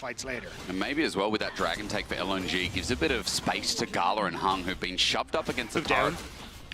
fights later. And maybe as well with that Dragon take for LNG, gives a bit of space to Gala and Hung, who've been shoved up against the turret.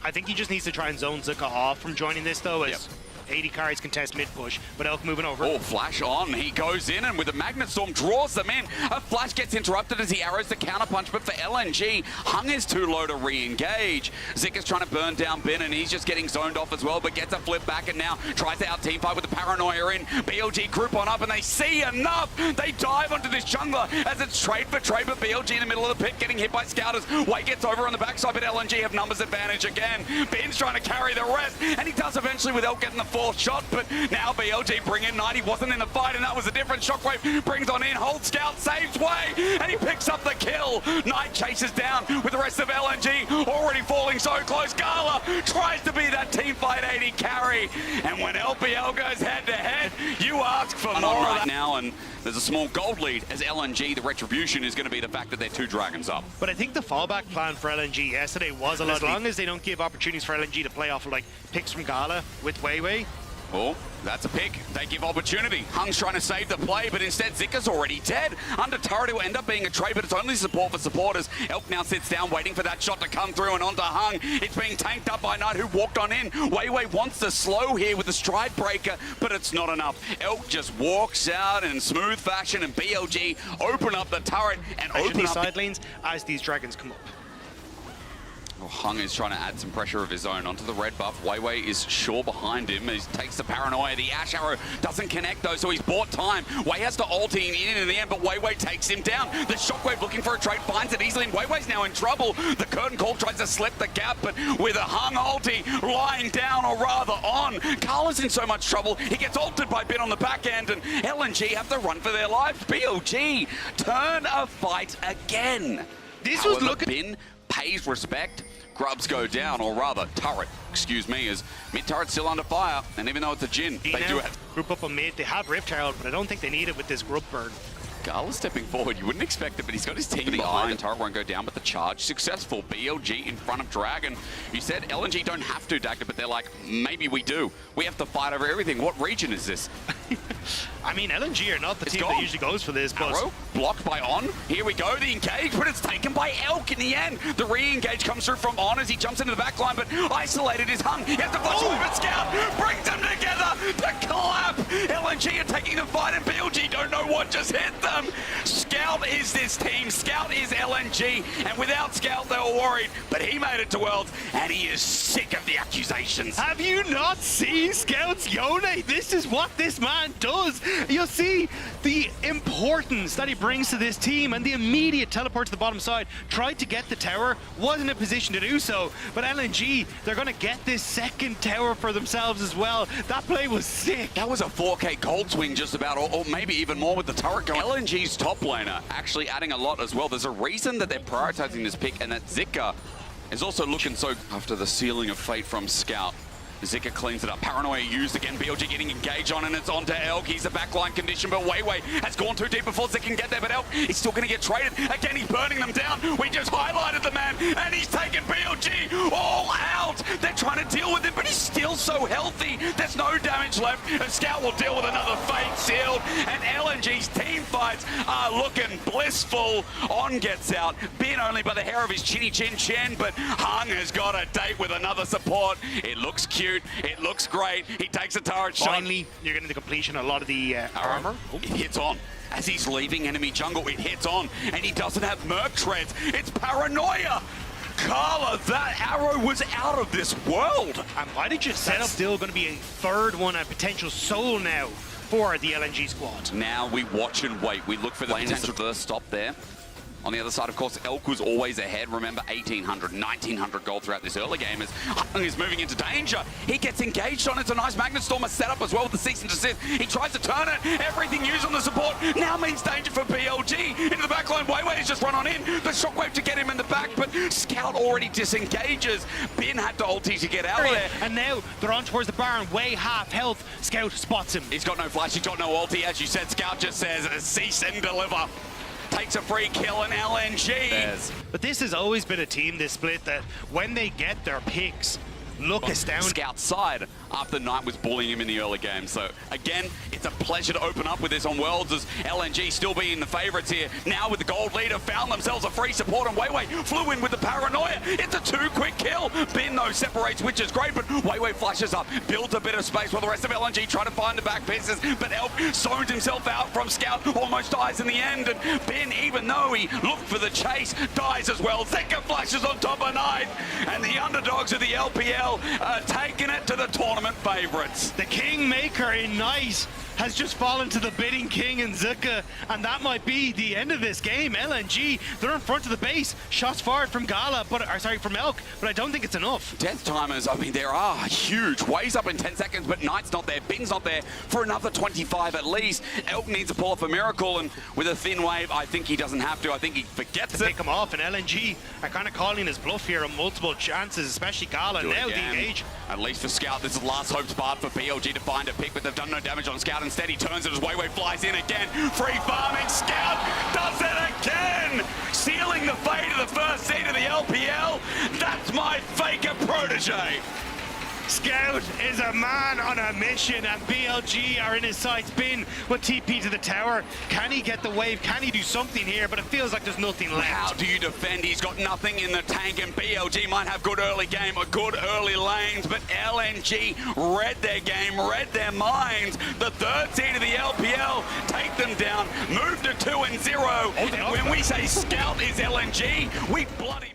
I think he just needs to try and zone Zuka off from joining this though, as 80 carries contest mid push, but Elk moving over. Oh, flash on. He goes in and with a Magnet Storm draws them in. A flash gets interrupted as he arrows the counterpunch, but for LNG, Hung is too low to re-engage. Zik is trying to burn down Bin and he's just getting zoned off as well, but gets a flip back and now tries to out-team fight with the Paranoia in. BLG group on up and they see enough. They dive onto this jungler as it's trade for trade, but BLG in the middle of the pit getting hit by Scouters. Way gets over on the backside, but LNG have numbers advantage again. Bin's trying to carry the rest, and he does eventually with Elk getting the fourth shot, but now BLG bring in 90, wasn't in the fight, and that was a different. Shockwave brings on in, holds Scout, saves Way, and he picks up the kill. Knight chases down with the rest of LNG already falling so close. Gala tries to be that team fight 80 carry, and when LPL goes head to head, you ask for more right now, and there's a small gold lead as LNG, the retribution is going to be the fact that they're 2 dragons up. But I think the fallback plan for LNG yesterday was as long as they don't give opportunities for LNG to play off of like picks from Gala with Weiwei. Oh, that's a pick. They give opportunity. Hung's trying to save the play, but instead Zika's already dead. Under turret, it will end up being a trade, but it's only support for supporters. Elk now sits down, waiting for that shot to come through, and onto Hung. It's being tanked up by Knight, who walked on in. Weiwei wants to slow here with the stride breaker, but it's not enough. Elk just walks out in smooth fashion, and BLG open up the turret and open these up side lanes as these dragons come up. Well, Hung is trying to add some pressure of his own onto the red buff. Weiwei is sure behind him. He takes the Paranoia. The Ash Arrow doesn't connect though, so he's bought time. Wei has to ulti in the end, but Weiwei takes him down. The Shockwave looking for a trade, finds it easily, and Weiwei's now in trouble. The Curtain Call tries to slip the gap, but with a Hung ulti lying down, or rather on, Carla's in so much trouble. He gets ulted by Bin on the back end, and LNG have to run for their lives. BLG turn a fight again. This However, was looking... Bin pays respect. Grubs go down, or rather, turret, excuse me, as mid-turret's still under fire, and even though it's a Jhin, they do have... Group up on mid, they have Rift Herald, but I don't think they need it with this group burn. Gala stepping forward, you wouldn't expect it, but he's got his team behind. Turret won't go down, but the charge successful. BLG in front of Dragon. You said LNG don't have to, Dagda, but they're like, maybe we do. We have to fight over everything. What region is this? I mean, LNG are not the team that usually goes for this, but... Arrow, blocked by On. Here we go, the engage, but it's taken by Elk in the end. The re-engage comes through from On as he jumps into the back line, but isolated is Hung. He has to flash away, but Scout brings them together to clap. LNG are taking the fight, and BLG don't know what just hit them. Scout is this team, Scout is LNG, and without Scout they were worried, but he made it to Worlds, and he is sick of the accusations. Have you not seen Scout's Yone? This is what this man does. You'll see the importance that he brings to this team, and the immediate teleport to the bottom side. Tried to get the tower, wasn't in a position to do so, but LNG, they're going to get this second tower for themselves as well. That play was sick. That was a 4K cold swing just about, or maybe even more with the turret going. LNG's top laner actually adding a lot as well. There's a reason that they're prioritizing this pick, and that Zika is also looking so after the sealing of fate from Scout. Zika cleans it up. Paranoia used again. BLG getting engaged on, and it's onto Elk. He's a backline condition, but Weiwei has gone too deep before Zika can get there. But Elk, he's still going to get traded. Again, he's burning them down. We just highlighted the man, and he's taken BLG all out. They're trying to deal with him, but he's still so healthy. There's no damage left. And Scout will deal with another fate sealed, and LNG's team fights are looking blissful. On gets out. Bin only by the hair of his chinny chin chin, but Hung has got a date with another support. It looks cute. It looks great. He takes a turret shot. Finally, you're getting the completion of a lot of the armor. It hits On. As he's leaving enemy jungle, it hits On. And he doesn't have Merc treads. It's Paranoia. Carla, that arrow was out of this world. And why did you set up still going to be a third one, a potential soul now for the LNG squad? Now we watch and wait. We look for the potential first stop there. On the other side, of course, Elk was always ahead. Remember, 1,800, 1,900 gold throughout this early game as Hung is moving into danger. He gets engaged on it. It's a nice Magnet Storm set up as well with the cease and desist. He tries to turn it. Everything used on the support now means danger for BLG. Into the back line, Weiwei has just run on in. The Shockwave to get him in the back, but Scout already disengages. Bin had to ulti to get out of there. And now they're on towards the barn, way half health. Scout spots him. He's got no flash, he's got no ulti. As you said, Scout just says, cease and deliver. Takes a free kill in LNG. But this has always been a team, this split, that when they get their picks, look astounding. Scout side, after Knight was bullying him in the early game. So again, it's a pleasure to open up with this on Worlds as LNG still being the favourites here. Now with the gold leader, found themselves a free support, and Weiwei flew in with the paranoia. It's a 2-quick kill. Bin though separates, which is great, but Weiwei flashes up, builds a bit of space while the rest of LNG try to find the back pieces, but Elf zones himself out from Scout, almost dies in the end, and Bin, even though he looked for the chase, dies as well. Zeka flashes on top of Knight, and the underdogs of the LPL are taking it to the tournament favourites. The Kingmaker in Knight has just fallen to the bidding king in Zuka, and that might be the end of this game. LNG, they're in front of the base. Shots fired from Gala, from Elk, but I don't think it's enough. Death timers, I mean, there are huge. Waves up in 10 seconds, but Knight's not there. Bin's not there for another 25 at least. Elk needs to pull off a miracle, and with a thin wave, I think he doesn't have to. I think he forgets it. Pick him off, and LNG are kind of calling his bluff here on multiple chances, especially Gala. Now the engage. At least for Scout, this is last hope spot for BLG to find a pick, but they've done no damage on Scout. Instead, he turns it as Weiwei flies in again. Free farming, Scout does it again! Sealing the fate of the first seed of the LPL. That's my Faker protege. Scout is a man on a mission, and BLG are in his sights. Bin with TP to the tower. Can he get the wave? Can he do something here? But it feels like there's nothing left. How do you defend? He's got nothing in the tank, and BLG might have good early game, a good early lanes, but LNG read their game, read their minds. The third seed of the LPL take them down, move to 2-0. And when we say Scout is LNG, we bloody